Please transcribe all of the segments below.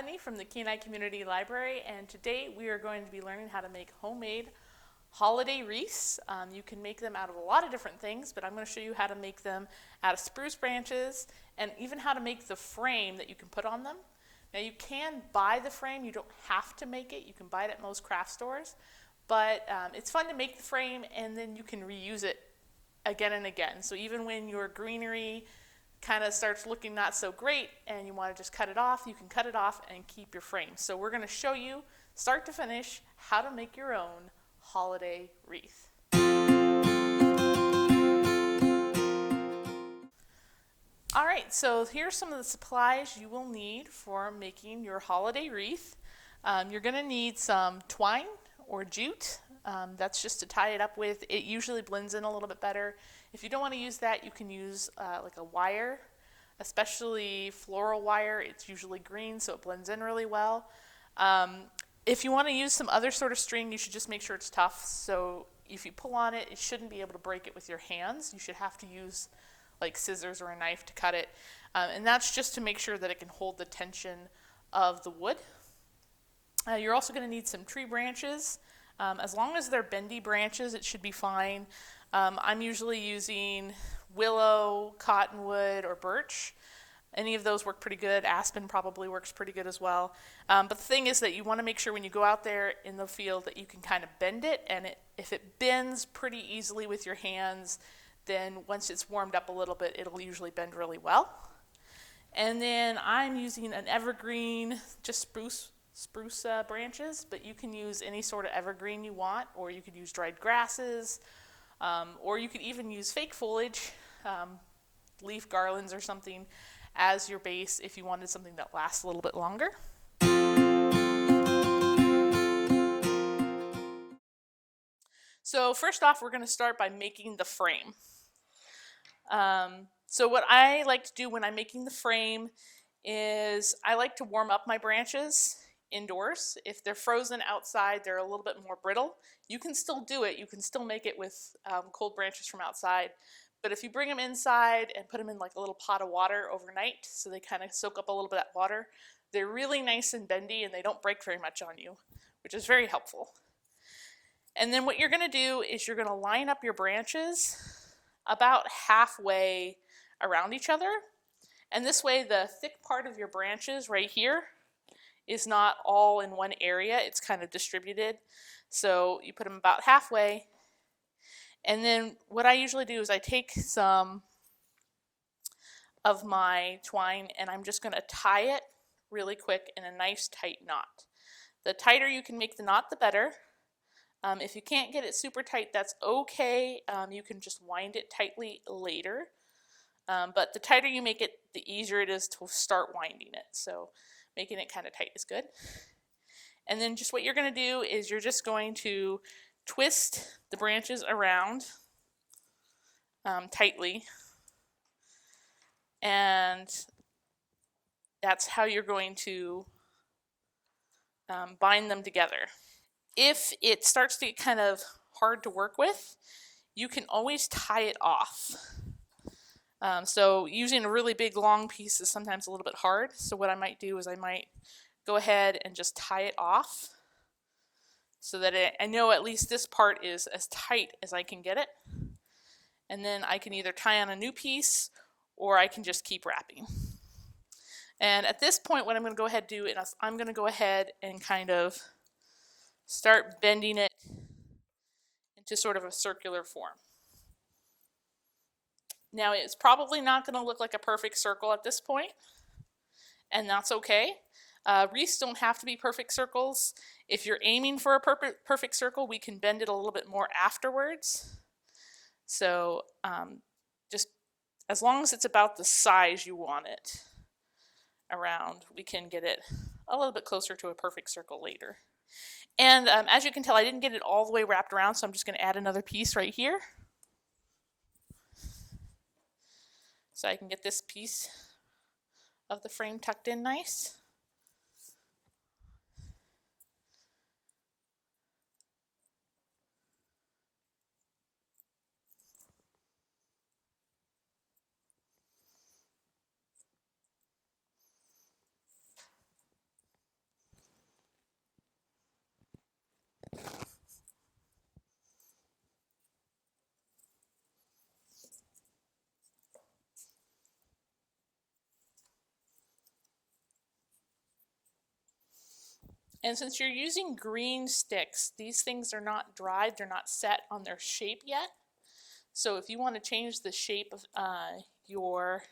Bethany from the Kenai Community Library, and today we are going to be learning how to make homemade holiday wreaths. You can make them out of a lot of different things, but I'm going to show you how to make them out of spruce branches and even how to make the frame that you can put on them. Now you can buy the frame, you don't have to make it, you can buy it at most craft stores, but it's fun to make the frame and then you can reuse it again and again. So even when your greenery kind of starts looking not so great and you want to just cut it off, you can cut it off and keep your frame. So we're going to show you, start to finish, how to make your own holiday wreath. All right, so here's some of the supplies you will need for making your holiday wreath. You're going to need some twine or jute. That's just to tie it up with. It usually blends in a little bit better. If you don't want to use that, you can use like a wire, especially floral wire. It's usually green, so it blends in really well. If you want to use some other sort of string, you should just make sure it's tough. So if you pull on it, it shouldn't be able to break it with your hands. You should have to use like scissors or a knife to cut it. And that's just to make sure that it can hold the tension of the wood. You're also going to need some tree branches. As long as they're bendy branches, it should be fine. I'm usually using willow, cottonwood, or birch. Any of those work pretty good. Aspen probably works pretty good as well. But the thing is that you want to make sure when you go out there in the field that you can kind of bend it, and if it bends pretty easily with your hands, then once it's warmed up a little bit, it'll usually bend really well. And then I'm using an evergreen, just spruce branches, but you can use any sort of evergreen you want, or you could use dried grasses, or you could even use fake foliage, leaf garlands or something as your base if you wanted something that lasts a little bit longer. So first off, we're going to start by making the frame. So what I like to do when I'm making the frame is I like to warm up my branches indoors. If they're frozen outside, they're a little bit more brittle. You can still do it. You can still make it with cold branches from outside. But if you bring them inside and put them in like a little pot of water overnight, so they kind of soak up a little bit of that water, they're really nice and bendy and they don't break very much on you, which is very helpful. And then what you're going to do is you're going to line up your branches about halfway around each other. And this way the thick part of your branches right here is not all in one area. It's kind of distributed. So you put them about halfway. And then what I usually do is I take some of my twine and I'm just going to tie it really quick in a nice tight knot. The tighter you can make the knot, the better. If you can't get it super tight, that's okay. You can just wind it tightly later. But the tighter you make it, the easier it is to start winding it. So making it kind of tight is good. And then just what you're going to do is you're just going to twist the branches around tightly. And that's how you're going to bind them together. If it starts to get kind of hard to work with, you can always tie it off. So using a really big long piece is sometimes a little bit hard. So what I might do is I might go ahead and just tie it off so that I know at least this part is as tight as I can get it. And then I can either tie on a new piece or I can just keep wrapping. And at this point, what I'm going to go ahead and do is I'm going to go ahead and kind of start bending it into sort of a circular form. Now it's probably not going to look like a perfect circle at this point, and that's okay. Wreaths don't have to be perfect circles. If you're aiming for a perfect circle, we can bend it a little bit more afterwards. So just as long as it's about the size you want it around, we can get it a little bit closer to a perfect circle later. And as you can tell, I didn't get it all the way wrapped around, so I'm just going to add another piece right here. So I can get this piece of the frame tucked in nice. And since you're using green sticks, these things are not dried, they're not set on their shape yet. So if you want to change the shape of your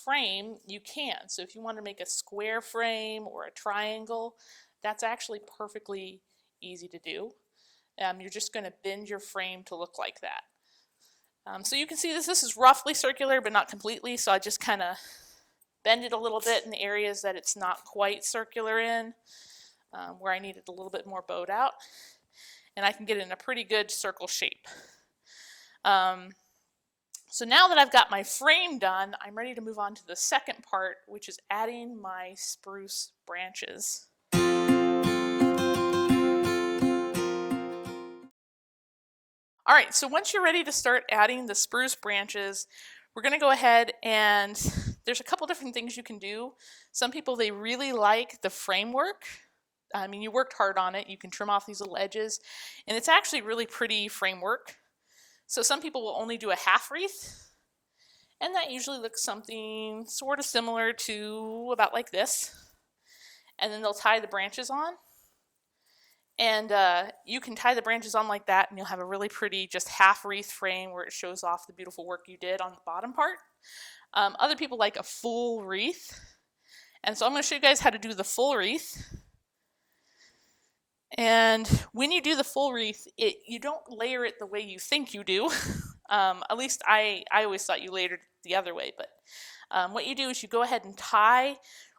frame, you can. So if you want to make a square frame or a triangle, that's actually perfectly easy to do. You're just going to bend your frame to look like that. So you can see this is roughly circular, but not completely. So I just kind of bend it a little bit in the areas that it's not quite circular in, where I need it a little bit more bowed out. And I can get it in a pretty good circle shape. So now that I've got my frame done, I'm ready to move on to the second part, which is adding my spruce branches. All right, so once you're ready to start adding the spruce branches, we're going to go ahead and there's a couple different things you can do. Some people, they really like the framework. I mean, you worked hard on it. You can trim off these little edges, and it's actually really pretty framework. So some people will only do a half wreath, and that usually looks something sort of similar to about like this. And then they'll tie the branches on. And you can tie the branches on like that, and you'll have a really pretty just half wreath frame where it shows off the beautiful work you did on the bottom part. Other people like a full wreath. And so I'm going to show you guys how to do the full wreath. And when you do the full wreath, you don't layer it the way you think you do. At least I always thought you layered it the other way. But what you do is you go ahead and tie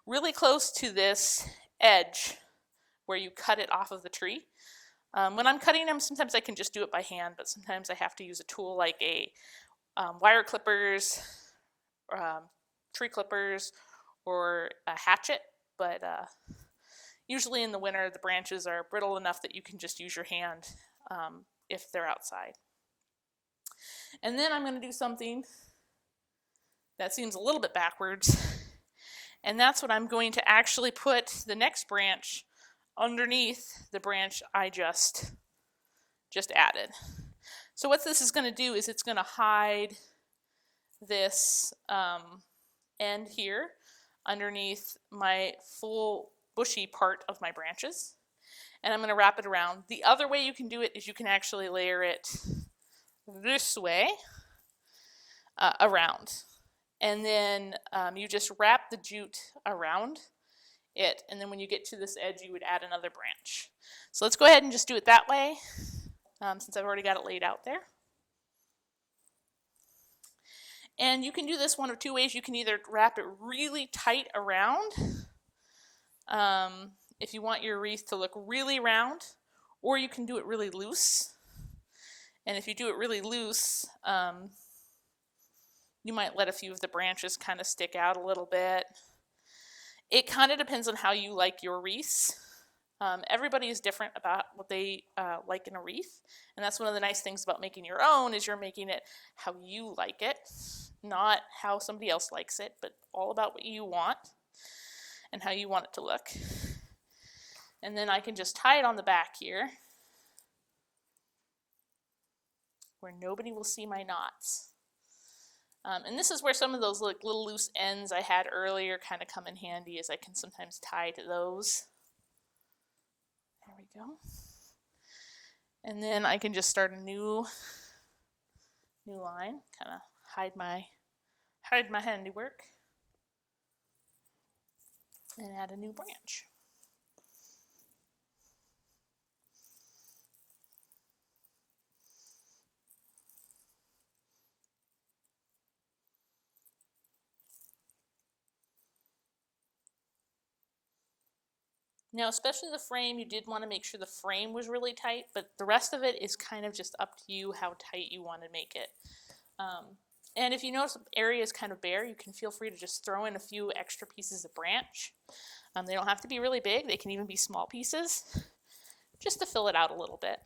really close to this edge where you cut it off of the tree. When I'm cutting them, sometimes I can just do it by hand, but sometimes I have to use a tool like a wire clippers, tree clippers, or a hatchet. But usually in the winter, the branches are brittle enough that you can just use your hand if they're outside. And then I'm going to do something that seems a little bit backwards, and that's what I'm going to actually put the next branch underneath the branch I just added. So what this is going to do is it's going to hide this end here underneath my full bushy part of my branches, and I'm going to wrap it around. The other way you can do it is you can actually layer it this way around, and then you just wrap the jute around it, and then when you get to this edge, you would add another branch. So let's go ahead and just do it that way, since I've already got it laid out there. And you can do this one of two ways. You can either wrap it really tight around, if you want your wreath to look really round, or you can do it really loose. And if you do it really loose, you might let a few of the branches kind of stick out a little bit. It kind of depends on how you like your wreaths. Everybody is different about what they like in a wreath, and that's one of the nice things about making your own is you're making it how you like it, not how somebody else likes it, but all about what you want and how you want it to look. And then I can just tie it on the back here where nobody will see my knots. And this is where some of those little loose ends I had earlier kind of come in handy, as I can sometimes tie to those. There we go. And then I can just start a new line, kind of hide my handiwork, and add a new branch. Now, especially the frame, you did want to make sure the frame was really tight, but the rest of it is kind of just up to you how tight you want to make it. And if you notice the area is kind of bare, you can feel free to just throw in a few extra pieces of branch. They don't have to be really big. They can even be small pieces, just to fill it out a little bit,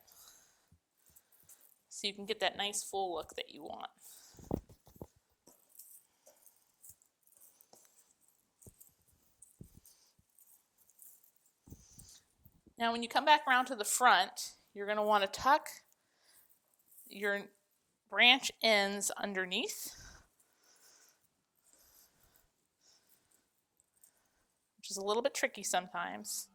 so you can get that nice full look that you want. Now when you come back around to the front, you're going to want to tuck your branch ends underneath, which is a little bit tricky sometimes.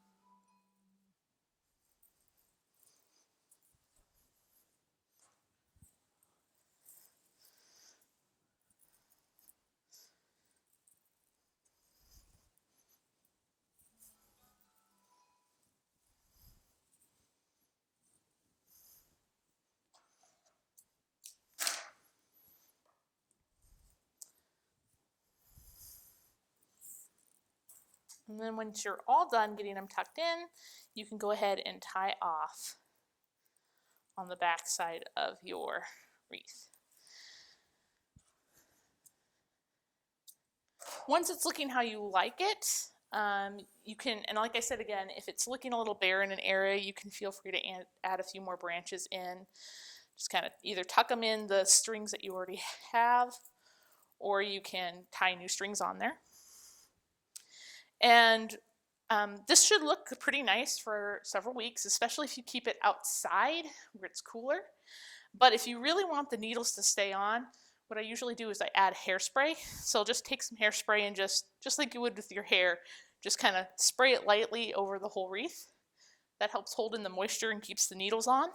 And then once you're all done getting them tucked in, you can go ahead and tie off on the back side of your wreath. Once it's looking how you like it, you can, and like I said again, if it's looking a little bare in an area, you can feel free to add a few more branches in. Just kind of either tuck them in the strings that you already have, or you can tie new strings on there. And this should look pretty nice for several weeks, especially if you keep it outside where it's cooler. But if you really want the needles to stay on, what I usually do is I add hairspray. So I'll just take some hairspray and just like you would with your hair, just kind of spray it lightly over the whole wreath. That helps hold in the moisture and keeps the needles on.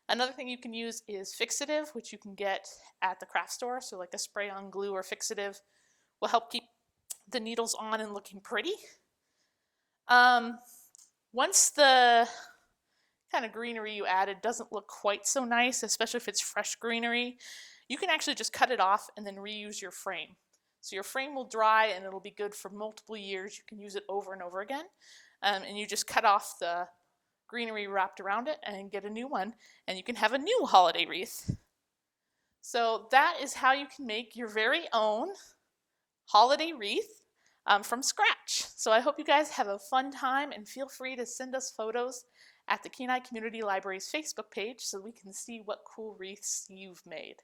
Another thing you can use is fixative, which you can get at the craft store. So like a spray-on glue or fixative will help keep the needles on and looking pretty. Once the kind of greenery you added doesn't look quite so nice, especially if it's fresh greenery, you can actually just cut it off and then reuse your frame. So your frame will dry and it'll be good for multiple years. You can use it over and over again. And you just cut off the greenery wrapped around it and get a new one, and you can have a new holiday wreath. So that is how you can make your very own holiday wreath from scratch. So I hope you guys have a fun time, and feel free to send us photos at the Kenai Community Library's Facebook page so we can see what cool wreaths you've made.